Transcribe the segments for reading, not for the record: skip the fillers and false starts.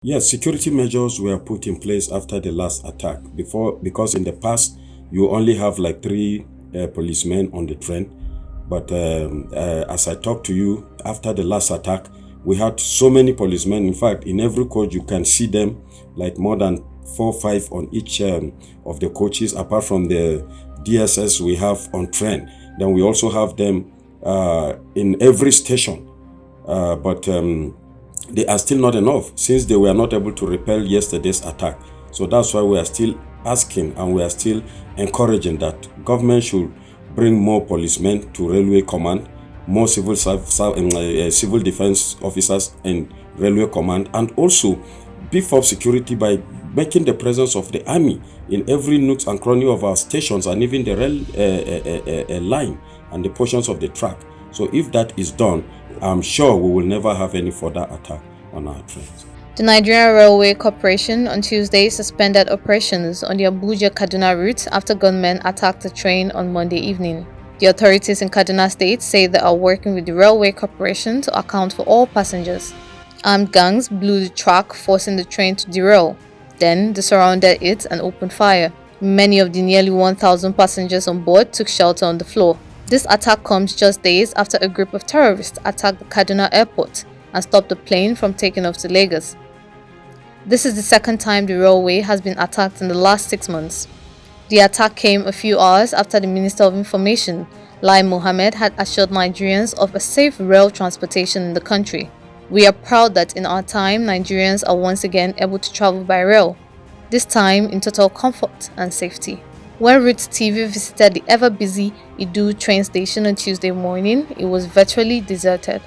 Yes, security measures were put in place after the last attack. Because in the past, you only have like three policemen on the train. But as I talked to you, after the last attack, we had so many policemen. In fact, in every coach, you can see them, like more than 4 or 5 on each of the coaches, apart from the DSS we have on train. Then we also have them in every station. But they are still not enough, since they were not able to repel yesterday's attack. So that's why we are still asking, and we are still encouraging that government should bring more policemen to railway command, more civil defense officers in railway command, and also beef up security by making the presence of the army in every nook and cranny of our stations, and even the rail line and the portions of the track. So if that is done, I'm sure we will never have any further attack on our trains. The Nigerian Railway Corporation on Tuesday suspended operations on the Abuja-Kaduna route after gunmen attacked the train on Monday evening. The authorities in Kaduna State say they are working with the Railway Corporation to account for all passengers. Armed gangs blew the track, forcing the train to derail. Then they surrounded it and opened fire. Many of the nearly 1,000 passengers on board took shelter on the floor. This attack comes just days after a group of terrorists attacked the Kaduna airport and stopped the plane from taking off to Lagos. This is the second time the railway has been attacked in the last 6 months. The attack came a few hours after the Minister of Information, Lai Mohammed, had assured Nigerians of a safe rail transportation in the country. We are proud that in our time, Nigerians are once again able to travel by rail, this time in total comfort and safety. When Roots TV visited the ever-busy Idu train station on Tuesday morning, it was virtually deserted.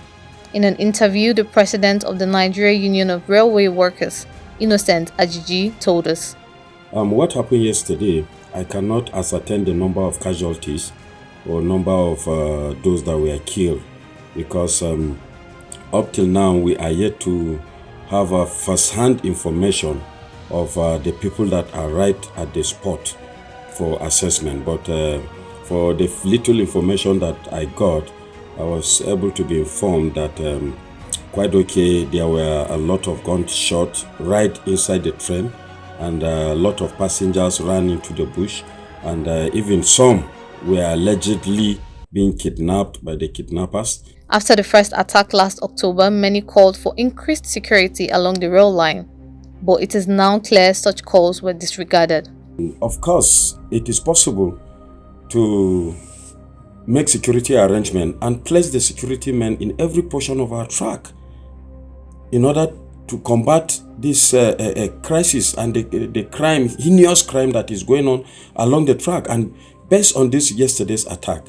In an interview, the president of the Nigerian Union of Railway Workers, Innocent Ajiji, told us. What happened yesterday, I cannot ascertain the number of casualties or number of those that were killed, because up till now we are yet to have a first-hand information of the people that are right at the spot for assessment. But for the little information that I got, I was able to be informed that quite okay, there were a lot of gunshots right inside the train, and a lot of passengers ran into the bush, and even some were allegedly being kidnapped by the kidnappers. After the first attack last October, many called for increased security along the rail line, but it is now clear such calls were disregarded. Of course, it is possible to make security arrangements and place the security men in every portion of our track in order to combat this crisis and the crime, heinous crime that is going on along the track. And based on this yesterday's attack,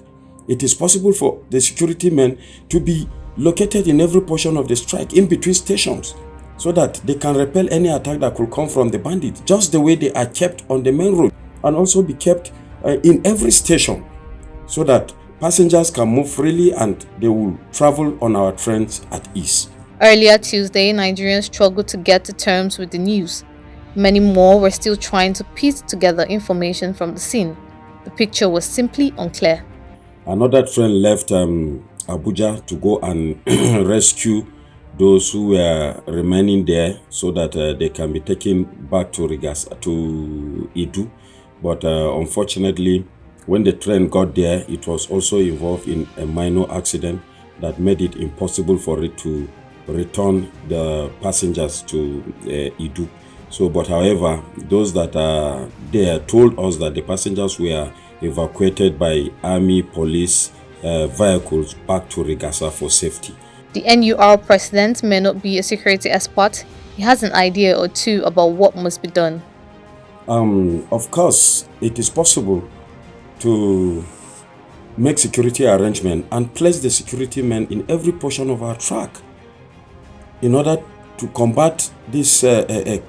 it is possible for the security men to be located in every portion of the track in between stations, so that they can repel any attack that could come from the bandits, just the way they are kept on the main road, and also be kept in every station, so that passengers can move freely and they will travel on our trains at ease. Earlier Tuesday, Nigerians struggled to get to terms with the news. Many more were still trying to piece together information from the scene. The picture was simply unclear. Another train left Abuja to go and rescue those who were remaining there, so that they can be taken back to Idu. But unfortunately, when the train got there, it was also involved in a minor accident that made it impossible for it to return the passengers to Idu. So, but however, those that are there told us that the passengers were evacuated by army, police vehicles back to Rigasa for safety. The NUR president may not be a security expert. He has an idea or two about what must be done. Of course, it is possible to make security arrangements and place the security men in every portion of our track in order to combat this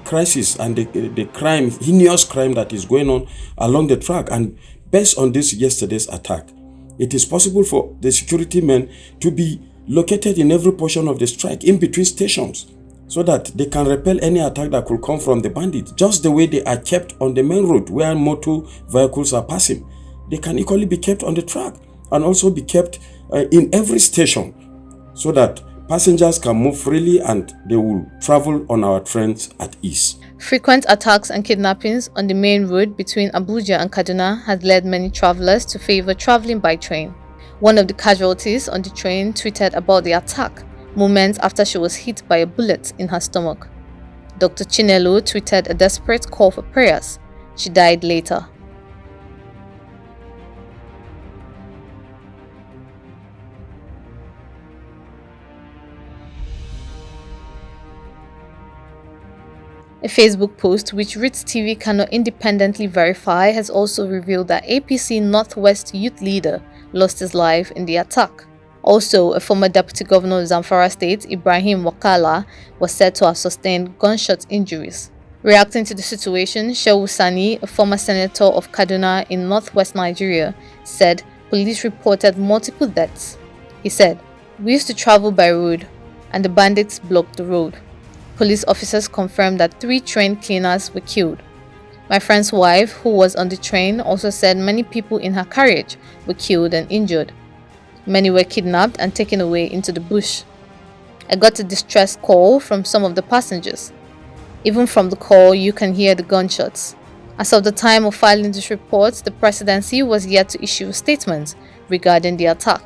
crisis and the crime, heinous crime that is going on along the track. And based on this yesterday's attack, it is possible for the security men to be located in every portion of the track in between stations, so that they can repel any attack that could come from the bandits, just the way they are kept on the main road where motor vehicles are passing. They can equally be kept on the track and also be kept in every station, so that Passengers can move freely and they will travel on our trains at ease. Frequent attacks and kidnappings on the main road between Abuja and Kaduna has led many travelers to favor traveling by train. One of the casualties on the train tweeted about the attack moments after she was hit by a bullet in her stomach. Dr. Chinelo tweeted a desperate call for prayers. She died later. A Facebook post which Roots TV cannot independently verify has also revealed that APC Northwest youth leader lost his life in the attack. Also, a former deputy governor of Zamfara State, Ibrahim Wakala, was said to have sustained gunshot injuries. Reacting to the situation, Shehu Sani, a former senator of Kaduna in northwest Nigeria, said police reported multiple deaths. He said, "We used to travel by road, and the bandits blocked the road. Police officers confirmed that 3 train cleaners were killed. My friend's wife, who was on the train, also said many people in her carriage were killed and injured. Many were kidnapped and taken away into the bush. I got a distress call from some of the passengers. Even from the call, you can hear the gunshots." As of the time of filing this report, the presidency was yet to issue a statement regarding the attack.